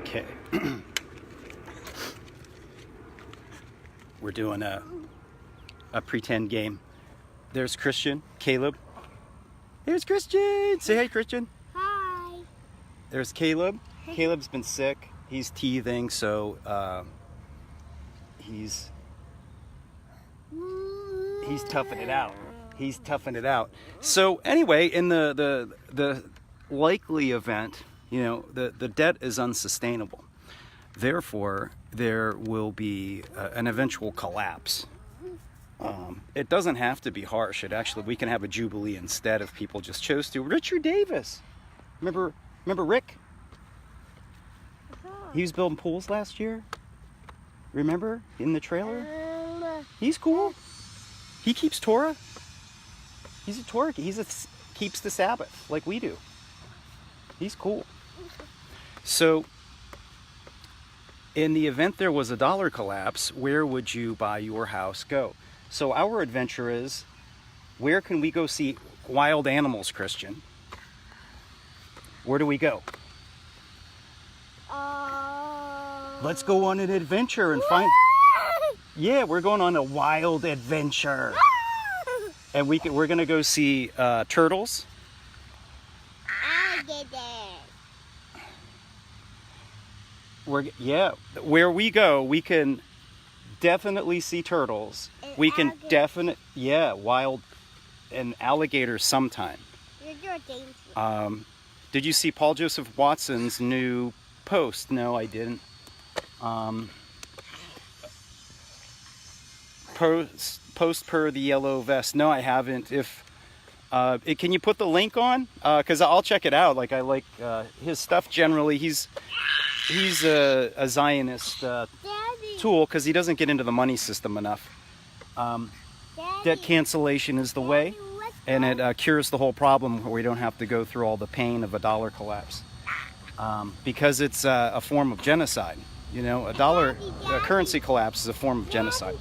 Okay. We're doing a pretend game. There's Christian, Caleb. There's Christian. Say hi, Christian. Hi. There's Caleb. Caleb's been sick. He's teething, so he's toughing it out. He's toughing it out. So anyway, in the likely event, you know, the debt is unsustainable. Therefore, there will be an eventual collapse. It doesn't have to be harsh. We can have a jubilee instead if people just chose to. Richard Davis, remember Rick? He was building pools last year. Remember in the trailer? He's cool. He keeps Torah. He's a Torah. Keeps the Sabbath like we do. He's cool. So, in the event there was a dollar collapse, where would you buy your house go? So our adventure is, where can we go see wild animals, Christian? Where do we go? Let's go on an adventure and find... Yeah, we're going on a wild adventure. And we're going to go see turtles. Where we go, we can definitely see turtles. We can wild and alligators sometime. Did you see Paul Joseph Watson's new post? No, I didn't. Post per the yellow vest. No, I haven't. Can you put the link on? Because I'll check it out. I like his stuff generally. He's a Zionist tool because he doesn't get into the money system enough. Debt cancellation is the way, and it cures the whole problem where we don't have to go through all the pain of a dollar collapse. Because it's a form of genocide. You know, a currency collapse is a form of genocide.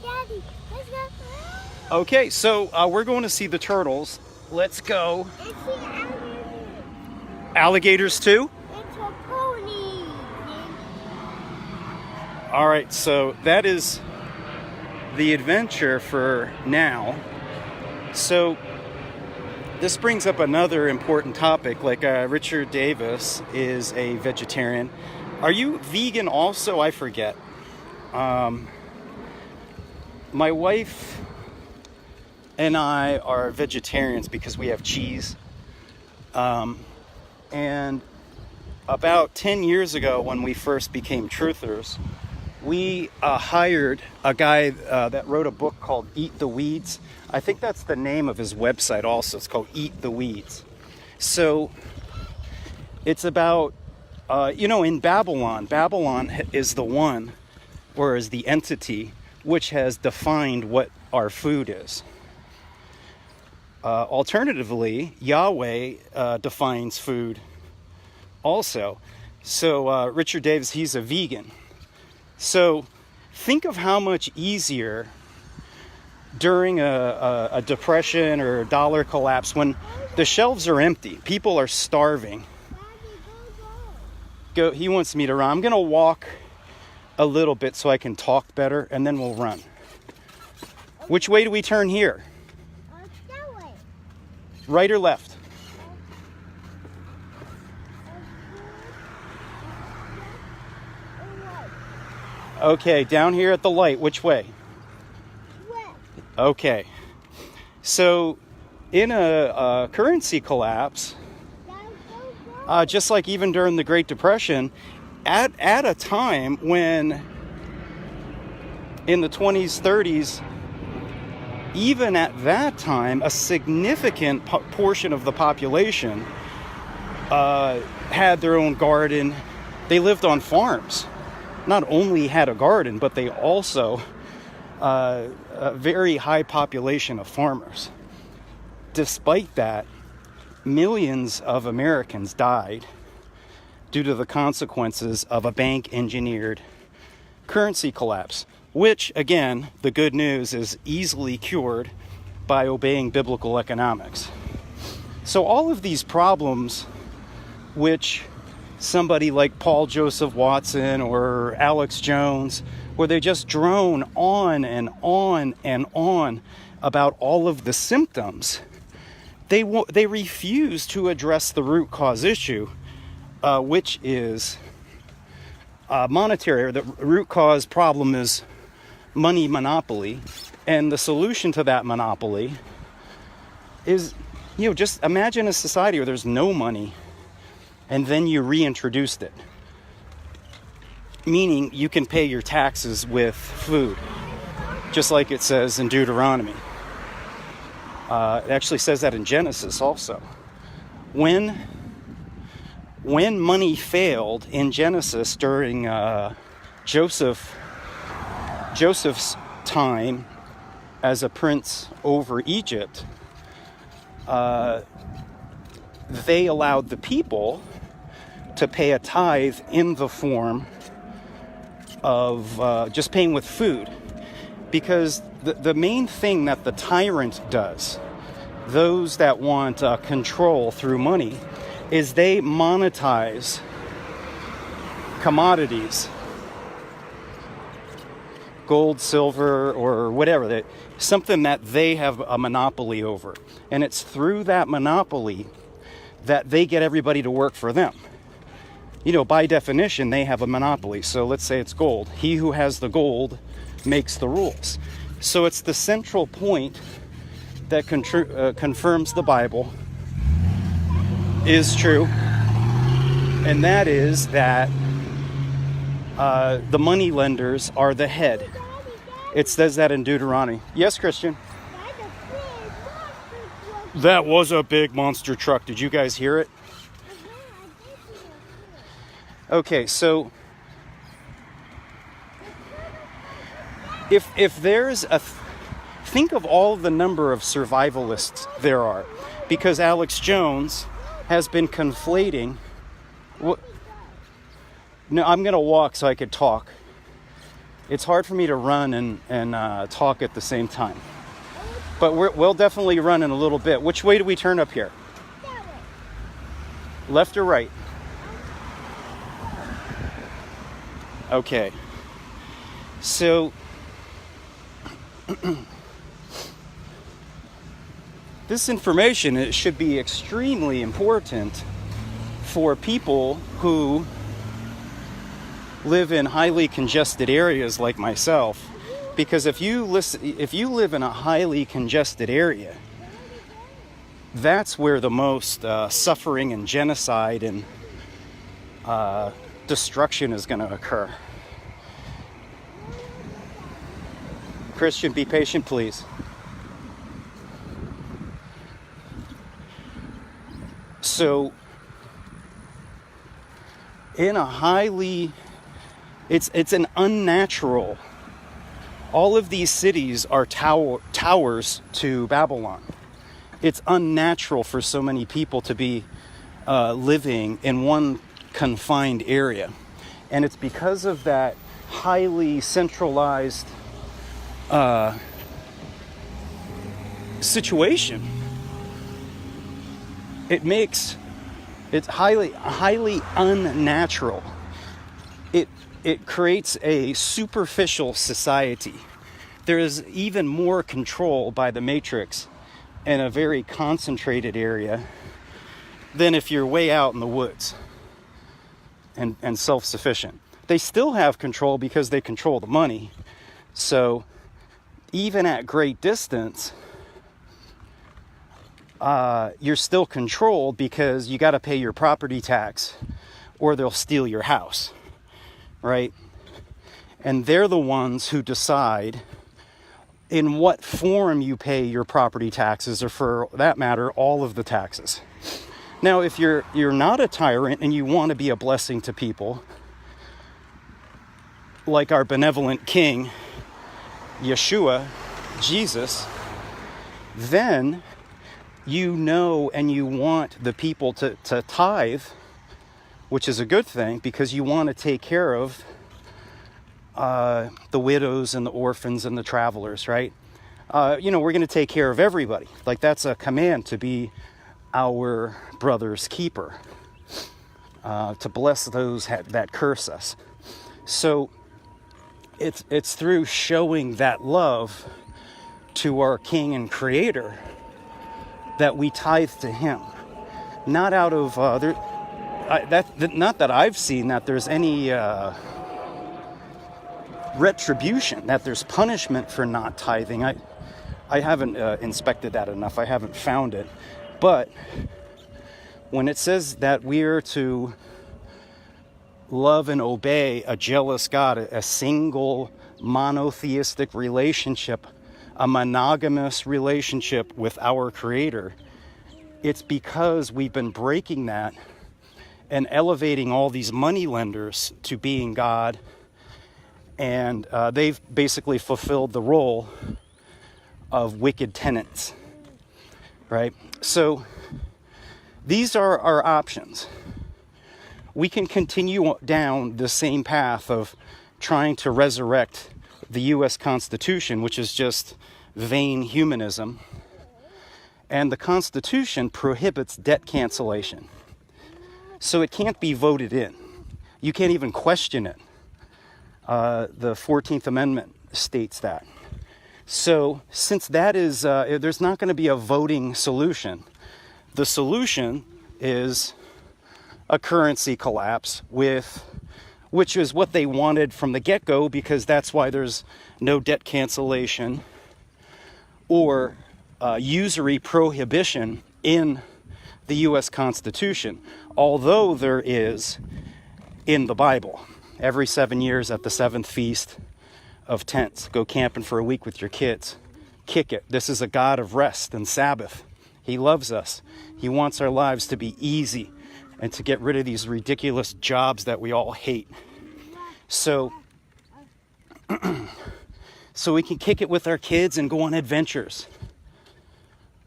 Okay, so we're going to see the turtles. Let's go. Alligators too? It's a pony. All right, so that is the adventure for now. So this brings up another important topic. Richard Davis is a vegetarian. Are you vegan also? I forget. My wife and I are vegetarians because we have cheese. And about 10 years ago, when we first became truthers, we hired a guy that wrote a book called Eat the Weeds. I think that's the name of his website also. It's called Eat the Weeds. So it's about, in Babylon is the one, or is the entity, which has defined what our food is. Alternatively, Yahweh defines food also. So Richard Davis, he's a vegan. So think of how much easier during a depression or a dollar collapse when the shelves are empty, people are starving. He wants me to run. I'm going to walk a little bit so I can talk better, and then we'll run. Which way do we turn here? That way. Right or left? Okay, down here at the light. Which way? Left. Okay. So, in a currency collapse, just like even during the Great Depression, at a time when in the 20s, 30s, even at that time, a significant portion of the population had their own garden. They lived on farms. Not only had a garden, but they also a very high population of farmers. Despite that, millions of Americans died due to the consequences of a bank-engineered currency collapse, which, again, the good news is easily cured by obeying biblical economics. So all of these problems, which somebody like Paul Joseph Watson or Alex Jones, where they just drone on and on and on about all of the symptoms, they refuse to address the root cause issue, which is monetary. Or the root cause problem is money monopoly, and the solution to that monopoly is, just imagine a society where there's no money, and then you reintroduced it. Meaning you can pay your taxes with food, just like it says in Deuteronomy. It actually says that in Genesis also. When money failed in Genesis during Joseph's time as a prince over Egypt, they allowed the people to pay a tithe in the form of just paying with food. Because the main thing that the tyrant does, those that want control through money, is they monetize commodities, gold, silver, or whatever, something that they have a monopoly over. And it's through that monopoly that they get everybody to work for them. By definition, they have a monopoly. So let's say it's gold. He who has the gold makes the rules. So it's the central point that confirms the Bible is true. And that is that the money lenders are the head. It says that in Deuteronomy. Yes, Christian? That was a big monster truck. Did you guys hear it? Okay, so if there's think of all the number of survivalists there are, because Alex Jones has been conflating. No, I'm gonna walk so I could talk. It's hard for me to run and talk at the same time. But we'll definitely run in a little bit. Which way do we turn up here? Left or right? Okay. So this information, it should be extremely important for people who live in highly congested areas like myself, because if you live in a highly congested area, that's where the most suffering and genocide and destruction is going to occur. Christian, be patient, please. So, in a highly, it's an unnatural. All of these cities are towers to Babylon. It's unnatural for so many people to be living in one confined area. And it's because of that highly centralized situation. It's highly unnatural. It creates a superficial society. There is even more control by the Matrix in a very concentrated area than if you're way out in the woods and self-sufficient. They still have control because they control the money. So even at great distance, you're still controlled because you got to pay your property tax or they'll steal your house, right? And they're the ones who decide in what form you pay your property taxes, or for that matter, all of the taxes. Now, if you're not a tyrant and you want to be a blessing to people, like our benevolent King, Yeshua, Jesus, then you know and you want the people to tithe, which is a good thing because you want to take care of the widows and the orphans and the travelers, right? We're going to take care of everybody. Like, that's a command to be our brother's keeper. to bless those that curse us. So it's through showing that love to our King and Creator that we tithe to Him. Not out of not that I've seen that there's any retribution, that there's punishment for not tithing. I haven't inspected that enough. I haven't found it. But when it says that we are to love and obey a jealous God, a single monotheistic relationship, a monogamous relationship with our Creator, it's because we've been breaking that and elevating all these money lenders to being God, and they've basically fulfilled the role of wicked tenants, right? So these are our options. We can continue down the same path of trying to resurrect the U.S. Constitution, which is just vain humanism. And the Constitution prohibits debt cancellation. So it can't be voted in. You can't even question it. The 14th Amendment states that. So since that is, there's not going to be a voting solution, the solution is a currency collapse, which is what they wanted from the get-go, because that's why there's no debt cancellation or usury prohibition in the U.S. Constitution, although there is in the Bible. Every 7 years at the 7th Feast of Tents, go camping for a week with your kids. Kick it. This is a God of rest and Sabbath. He loves us. He wants our lives to be easy and to get rid of these ridiculous jobs that we all hate. So we can kick it with our kids and go on adventures,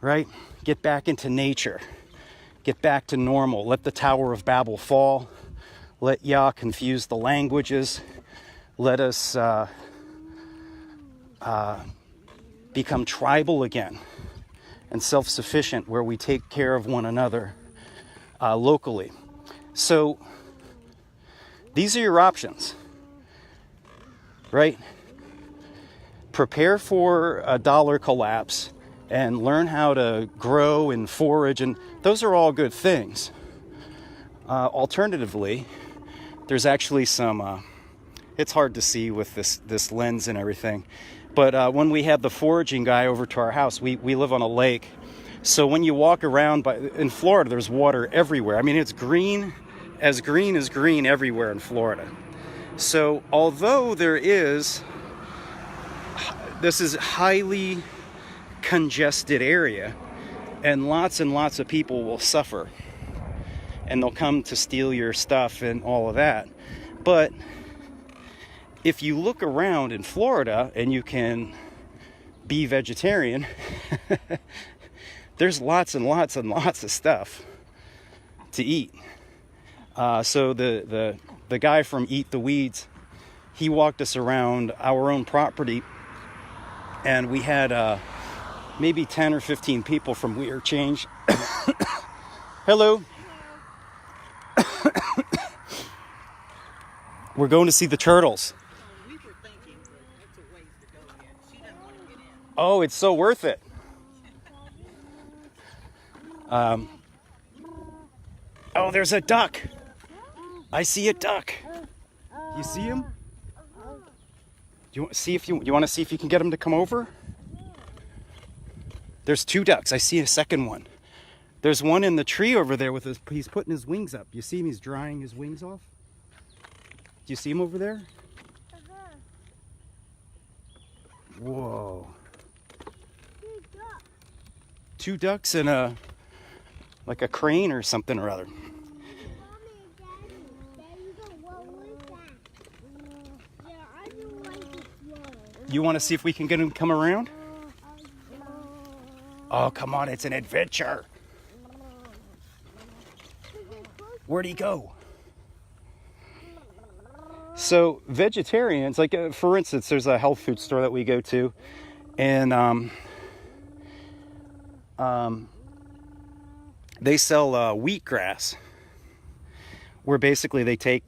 right? Get back into nature. Get back to normal. Let the Tower of Babel fall. Let Yah confuse the languages. Let us become tribal again and self-sufficient, where we take care of one another locally. So these are your options, right? Prepare for a dollar collapse and learn how to grow and forage, and those are all good things. Alternatively, there's actually some, it's hard to see with this lens and everything, but when we had the foraging guy over to our house, we live on a lake. So when you walk around in Florida, there's water everywhere. I mean, it's green as green everywhere in Florida. So although this is a highly congested area, and lots of people will suffer, and they'll come to steal your stuff and all of that. But if you look around in Florida and you can be vegetarian, there's lots and lots of stuff to eat. So the guy from Eat the Weeds, he walked us around our own property, and we had maybe 10 or 15 people from We Are Change. Hello. We're going to see the turtles. We were thinking that's a ways to go yet. She doesn't want to get in. Oh, it's so worth it. Oh, there's a duck. I see a duck. You see him? You want to see if you can get him to come over? There's 2 ducks. I see a second one. There's one in the tree over there he's putting his wings up. You see him? He's drying his wings off. Do you see him over there? Whoa. 2 ducks and a crane or something or other. You want to see if we can get him to come around? Oh, come on, it's an adventure. Where'd he go? So vegetarians, for instance, there's a health food store that we go to, and they sell wheatgrass, where basically they take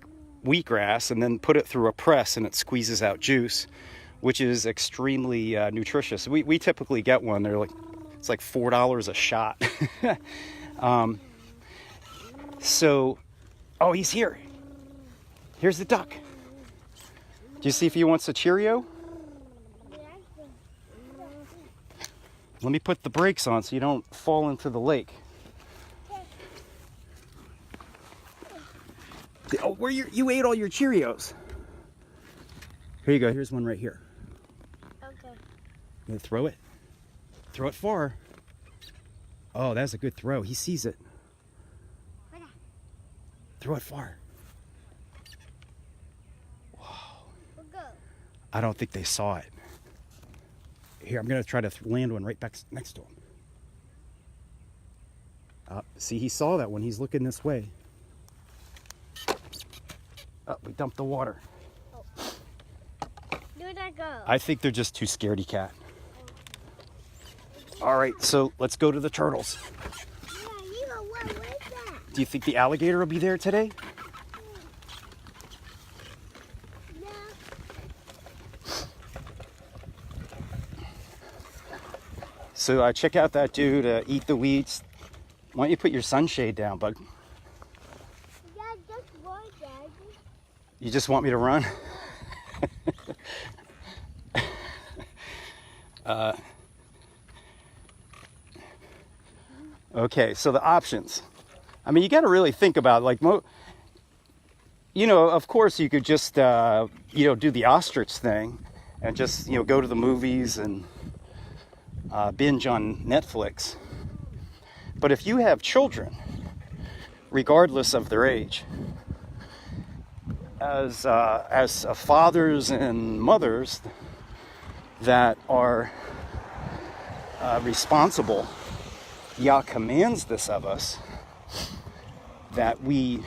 wheatgrass and then put it through a press and it squeezes out juice, which is extremely nutritious. We typically get one. It's like $4 a shot. So, oh, he's here. Here's the duck. Do you see if he wants a Cheerio? Let me put the brakes on so you don't fall into the lake. Oh, you ate all your Cheerios. Here you go. Here's one right here. Okay. You gonna throw it? Throw it far. Oh, that's a good throw. He sees it. Throw it far. We'll go. I don't think they saw it. Here, I'm going to try to land one right back next to him. See, he saw that one. He's looking this way. Oh, we dumped the water. Where'd I go? I think they're just too scaredy cat. All right, so let's go to the turtles. Yeah, you know what was that? Do you think the alligator will be there today? No. So check out that dude, eat the weeds. Why don't you put your sunshade down, bud? Yeah, just one, Daddy. You just want me to run? Okay, so the options. I mean, you got to really think about like, of course you could just, do the ostrich thing and just, go to the movies and binge on Netflix. But if you have children, regardless of their age, as fathers and mothers that are responsible, Yah commands this of us, that we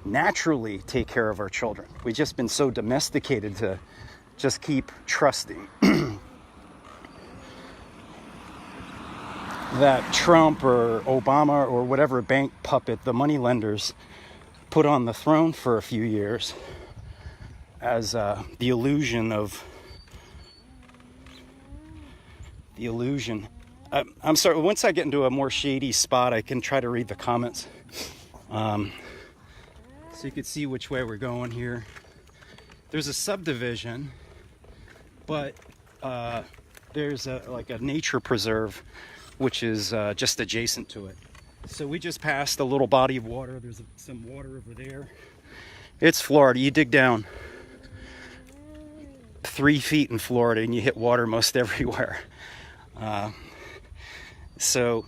naturally take care of our children. We've just been so domesticated to just keep trusting that Trump or Obama or whatever bank puppet the money lenders put on the throne for a few years as the illusion. I'm sorry, once I get into a more shady spot, I can try to read the comments. So you can see which way we're going here. There's a subdivision, but there's a nature preserve, which is just adjacent to it. So we just passed a little body of water. There's some water over there. It's Florida. You dig down 3 feet in Florida and you hit water most everywhere. So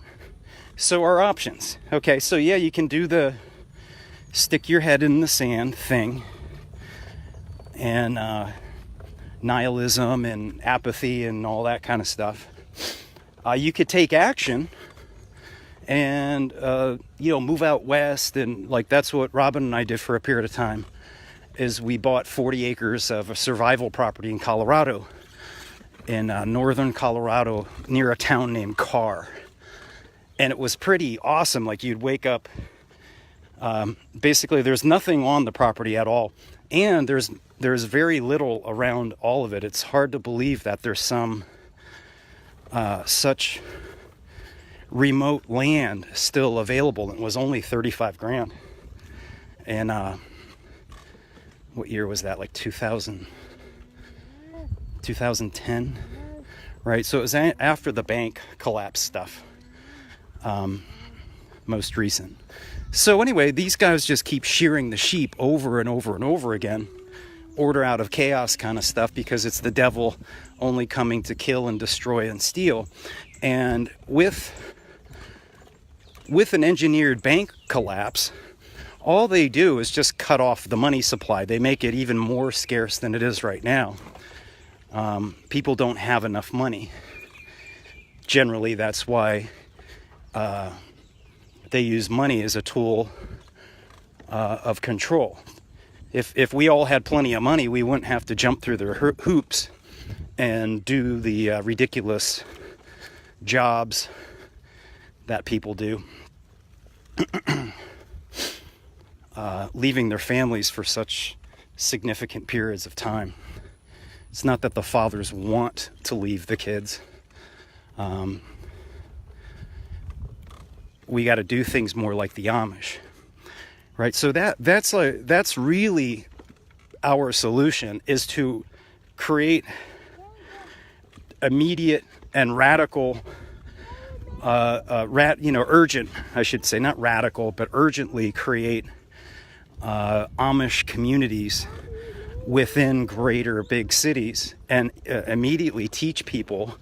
our options. Okay, so yeah, you can do the stick your head in the sand thing, and nihilism and apathy and all that kind of stuff. You could take action and move out west, and like that's what Robin and I did for a period of time. Is we bought 40 acres of a survival property in Colorado, in northern Colorado, near a town named Carr. And it was pretty awesome. Like you'd wake up, basically there's nothing on the property at all. And there's very little around all of it. It's hard to believe that there's some such remote land still available. It was only 35 grand. And what year was that? Like 2010, right? So it was after the bank collapse stuff, most recent. So anyway, these guys just keep shearing the sheep over and over and over again, order out of chaos kind of stuff, because it's the devil only coming to kill and destroy and steal. And with an engineered bank collapse, all they do is just cut off the money supply. They make it even more scarce than it is right now. People don't have enough money. Generally, that's why they use money as a tool of control. If we all had plenty of money, we wouldn't have to jump through the hoops and do the ridiculous jobs that people do. leaving their families for such significant periods of time. It's not that the fathers want to leave the kids. We got to do things more like the Amish, right? So that's really our solution, is to create immediate and radical, urgent, I should say, not radical, but urgently create Amish communities within greater big cities, and immediately teach people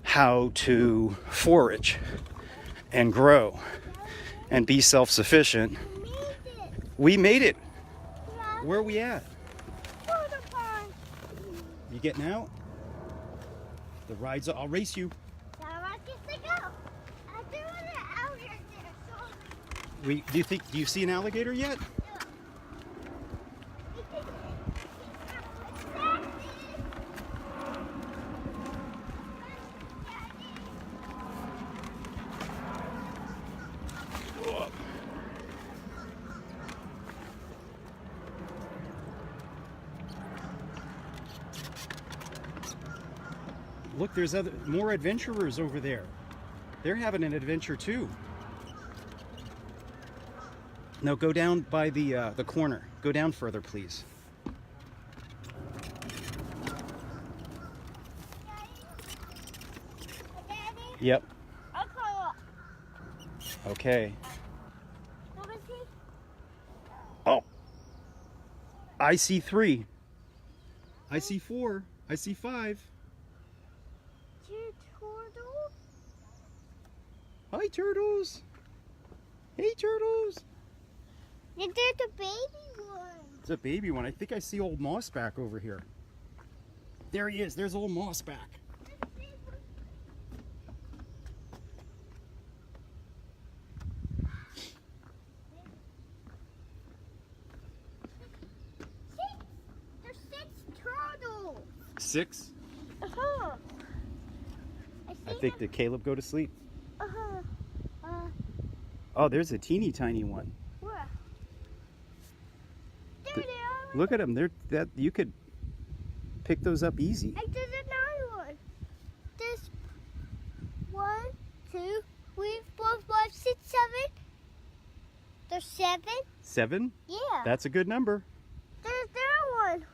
how to forage and grow and be self-sufficient. We made it. Where are we at? You getting out? The ride's, I'll race you. Do you see an alligator yet? Look, there's more adventurers over there. They're having an adventure too. No, go down by the corner. Go down further, please. Yep. Okay. Oh. I see 3. I see 4. I see 5. Hi, turtles. Hey, turtles. There's a baby one. It's a baby one. I think I see old Mossback over here. There he is. There's old Mossback. There's 6 turtles. 6? Uh-huh. I think, did Caleb go to sleep? Uh-huh. Oh, there's a teeny tiny one. Where? There they are. Look at them. You could pick those up easy. And there's another one. There's 1, 2, 3, 4, 5, 6, 7. There's 7. 7? Yeah. That's a good number. There's that one.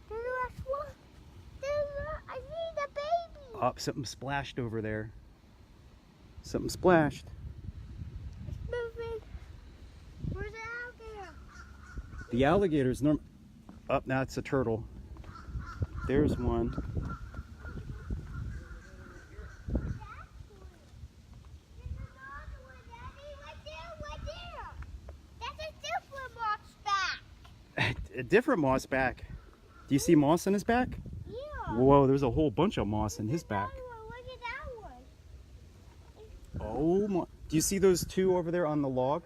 There's the last one. I need a baby. Oh, something splashed over there. Something splashed. It's moving. Where's the alligator? The alligator's up now. It's a turtle. There's one. There's another one, Daddy. Right there. That's a different moss back. A different moss back. Do you see moss on his back? Yeah. Whoa, there's a whole bunch of moss in his back. Look at that one. Oh my. Do you see those 2 over there on the log?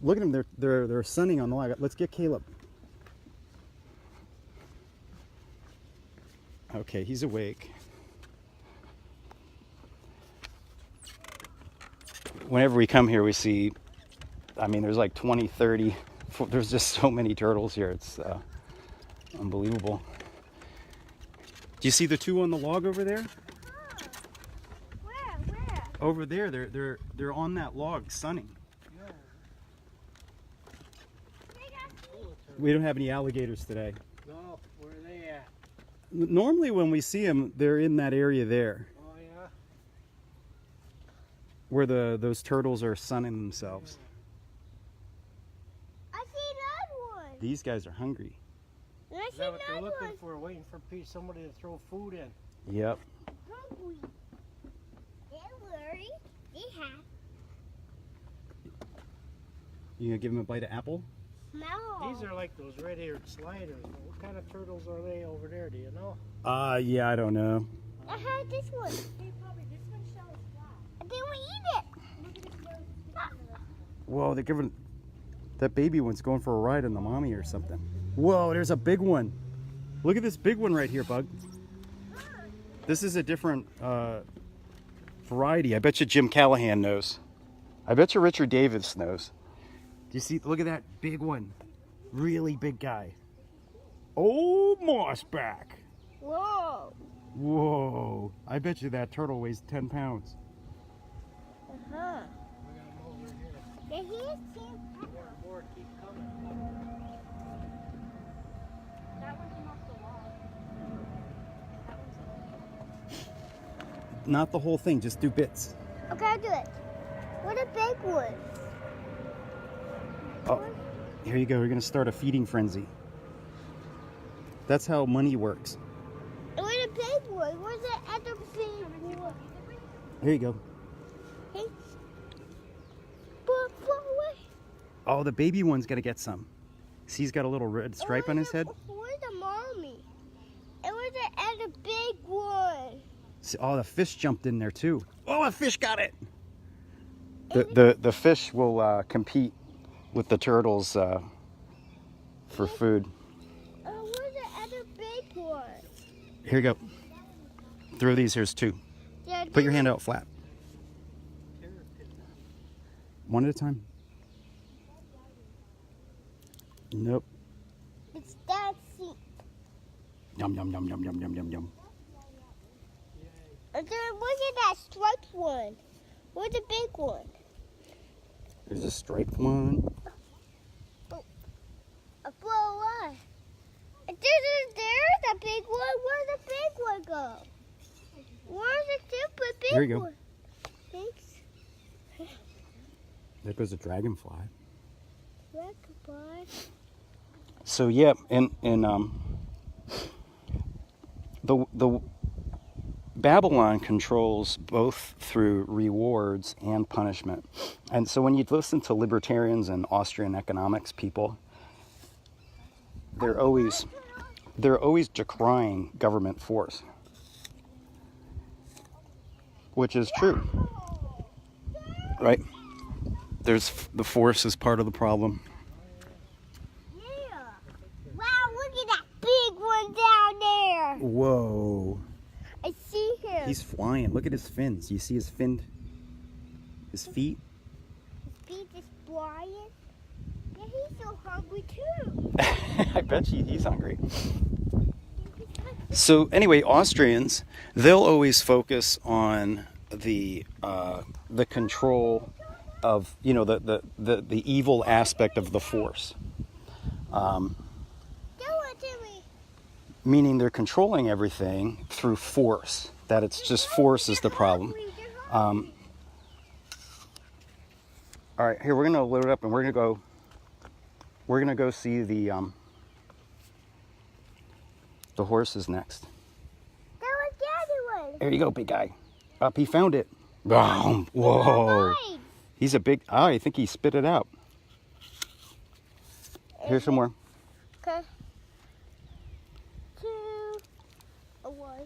Look at them. They're sunning on the log. Let's get Caleb. Okay, he's awake. Whenever we come here, we see, there's like 20, 30. There's just so many turtles here. It's unbelievable. Do you see the 2 on the log over there? Where? Over there. They're on that log sunning. We don't have any alligators today. No, where are they at? Normally when we see them, they're in that area there. Oh, yeah? Where those turtles are sunning themselves. I see another one. These guys are hungry. And I Is see that what they're another looking one. for? Waiting for somebody to throw food in. Yep. Hungry. Don't worry. They have. You gonna give them a bite of apple? No. These are like those red-eared sliders. What kind of turtles are they over there? Do you know? Yeah, I don't know. I had this one. Probably this one shells flat. And then we eat it. Whoa, they're giving that baby one's going for a ride on the mommy or something. Whoa, there's a big one. Look at this big one right here, Bug. This is a different variety. I bet you Jim Callahan knows. I bet you Richard Davis knows. Do you see? Look at that big one. Really big guy. Oh, mossback. Whoa. Whoa. I bet you that turtle weighs 10 pounds. Uh-huh. Yeah, he is 10 pounds. More keep coming. That one came off the wall. That one's Not the whole thing, just do bits. okay, I'll do it. What a big one. Oh, here you go. We're going to start a feeding frenzy. That's how money works. What a big one. Where's the other big one? Here you go. Hey. But away. Oh, the baby one's got to get some. See, he's got a little red stripe on his head. Where's the mommy? And where's the other big one? See, oh, the fish jumped in there too. Oh, a fish got it. The fish will compete with the turtles for food. Where's the other big one? Here you go. Throw these. Here's two. Yeah, Put your hand out flat. One at a time. Nope. It's that seat. Yum, yum, yum, yum, yum, yum, yum, yum. And then look at that striped one. Where's the big one? There's a striped one. A blow away. And there's a big one. Where'd the big one go? Where's the super big There you go. one? Thanks. There goes a dragonfly. Goodbye. So yeah, and the Babylon controls both through rewards and punishment. And so when you listen to libertarians and Austrian economics people, they're always decrying government force, which is true, right? The force is part of the problem. Yeah. Wow, look at that big one down there. Whoa. I see him. He's flying. Look at his fins. You see his feet? His feet is flying. Yeah, he's so hungry too. I bet he's hungry. So anyway, Austrians, they'll always focus on the control of, you know, the evil aspect of the force. Don't want to me. Meaning they're controlling everything through force. That it's just force is the problem. All right, here we're gonna load it up and we're gonna go see the horses next. That was the other one. There you go, big guy. Up, he found it. Boom! Whoa! He's a big. Oh, I think he spit it out. Here's some more. Okay. 2, 1.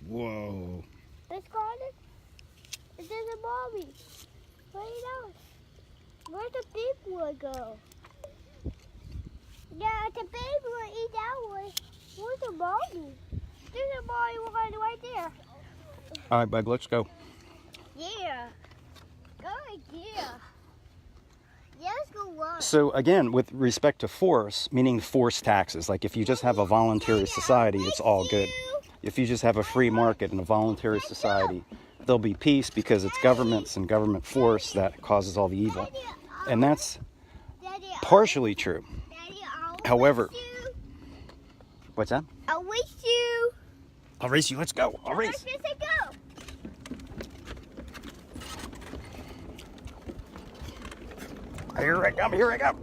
Whoa! Let's go on it. There's a mommy. Where else? Where'd the big one go? Yeah, the baby will eat that one. Where's the mommy? There's a mommy one right there. All right, bud, let's go. Yeah. Good idea. Yeah, let's go run. So again, with respect to force, meaning force taxes, like if you just have a voluntary society, it's all good. If you just have a free market and a voluntary society, there'll be peace because it's governments and government force that causes all the evil. And that's partially true. However, what's that? I'll race you. I'll race you. Let's go. I'll race. Let's go. Here I come. Here I come.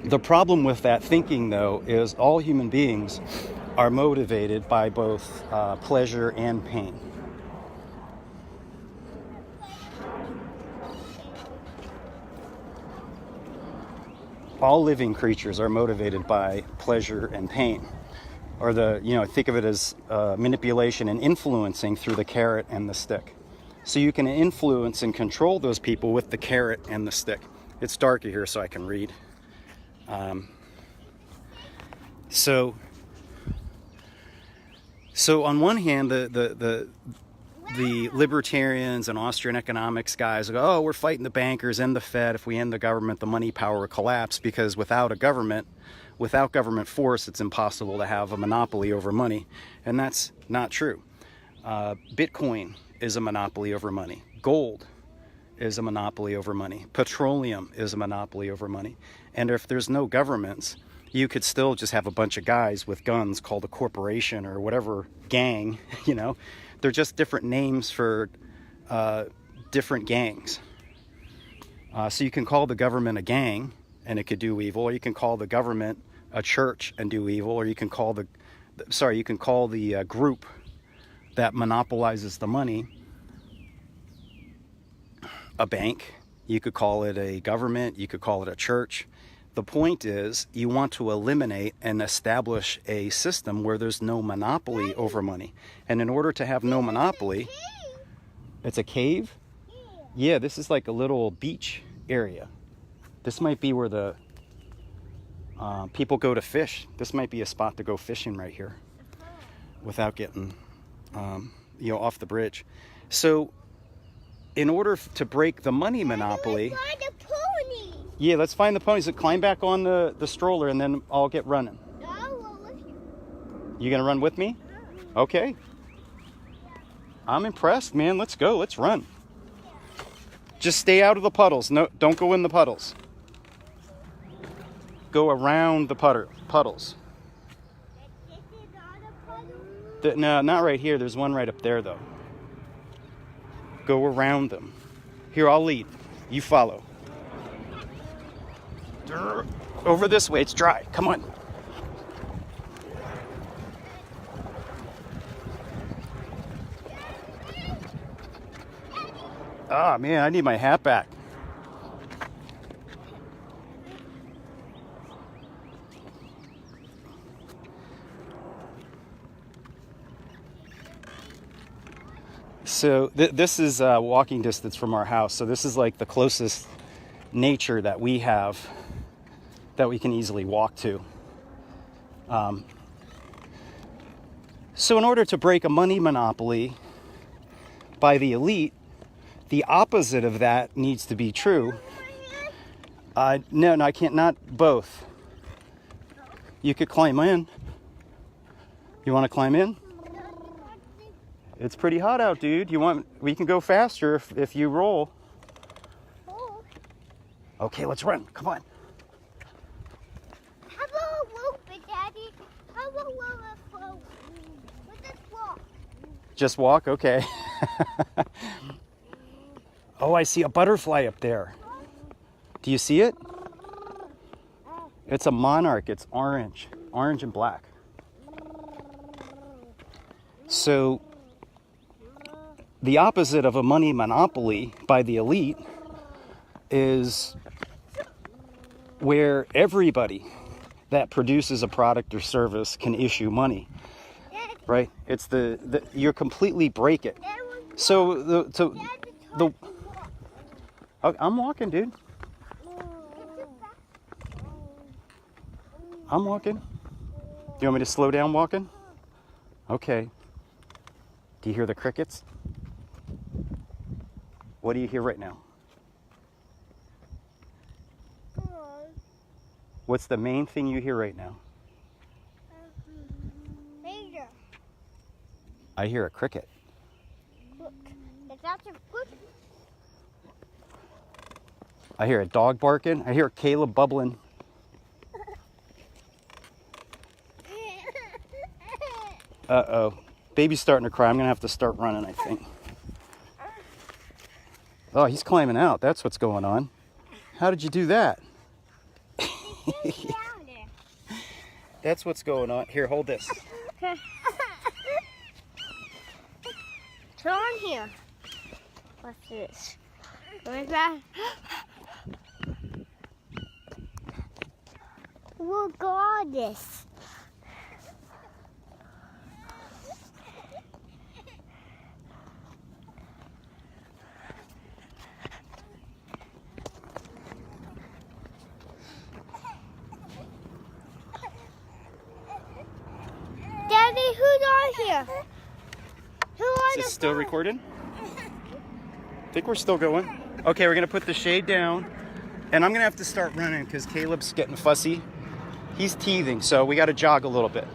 The problem with that thinking, though, is all human beings are motivated by both pleasure and pain. All living creatures are motivated by pleasure and pain, or think of it as manipulation and influencing through the carrot and the stick. So you can influence and control those people with the carrot and the stick. It's darker here so I can read. So on one hand, the libertarians and Austrian economics guys go, oh, we're fighting the bankers and the Fed. If we end the government, the money power will collapse, because without government force, it's impossible to have a monopoly over money. And that's not true. Bitcoin is a monopoly over money. Gold is a monopoly over money. Petroleum is a monopoly over money. And if there's no governments, you could still just have a bunch of guys with guns called a corporation or whatever, gang, you know. They're just different names for different gangs. So you can call the government a gang and it could do evil, or you can call the government a church and do evil, or you can call the group that monopolizes the money a bank. You could call it a government, you could call it a church. The point is, you want to eliminate and establish a system where there's no monopoly over money. And in order to have no monopoly, it's a cave? Yeah, this is like a little beach area. This might be where the people go to fish. This might be a spot to go fishing right here without getting off the bridge. So in order to break the money monopoly, Find a pony. yeah, let's find the ponies. Climb back on the stroller and then I'll get running. No, I'll with you. You gonna run with me? Okay. I'm impressed, man. Let's go. Let's run. Just stay out of the puddles. No, don't go in the puddles. Go around the puddles. This is not a puddle. No, not right here. There's one right up there, though. Go around them. Here, I'll lead. You follow. Over this way. It's dry. Come on. Ah, man, I need my hat back. So this is walking distance from our house. So this is like the closest nature that we have that we can easily walk to. So in order to break a money monopoly by the elite, the opposite of that needs to be true. No, I can't. Not both. You could climb in. You want to climb in? It's pretty hot out, dude. We can go faster if you roll. Okay, let's run. Come on. How about a rope, Daddy? How about a rope? Let's just walk. Just walk? Okay. Oh, I see a butterfly up there. Do you see it? It's a monarch. It's orange and black. So the opposite of a money monopoly by the elite is where everybody that produces a product or service can issue money, right? It's you completely break it. So I'm walking, dude. I'm walking. Do you want me to slow down walking? Okay. Do you hear the crickets? What do you hear right now? What's the main thing you hear right now? Later. I hear a cricket. Look, it's not a good. I hear a dog barking. I hear Caleb bubbling. Uh-oh. Baby's starting to cry. I'm going to have to start running, I think. Oh, he's climbing out. That's what's going on. How did you do that? That's what's going on. Here, hold this. Turn on here. What's this? What is that? Look at this. are here? Who are Is the this still four? recording? I think we're still going. Okay, we're gonna put the shade down, and I'm gonna have to start running because Caleb's getting fussy. He's teething, so we got to jog a little bit.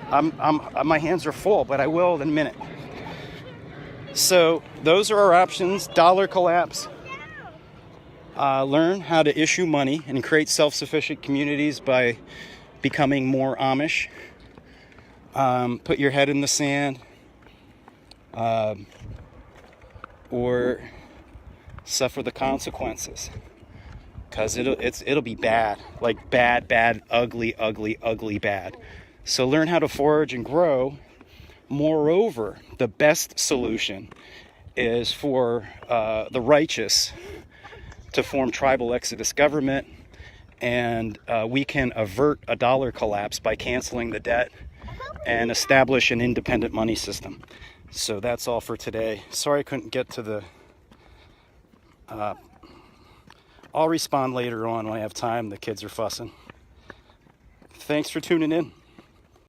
My hands are full, but I will in a minute. So those are our options. Dollar collapse. Learn how to issue money and create self-sufficient communities by becoming more Amish. Put your head in the sand. Or suffer the consequences, because it'll be bad, like bad, ugly bad. So learn how to forage and grow. Moreover, the best solution is for the righteous to form tribal exodus government, and we can avert a dollar collapse by canceling the debt and establish an independent money system. So that's all for today. Sorry I couldn't get to the... I'll respond later on when I have time. The kids are fussing. Thanks for tuning in.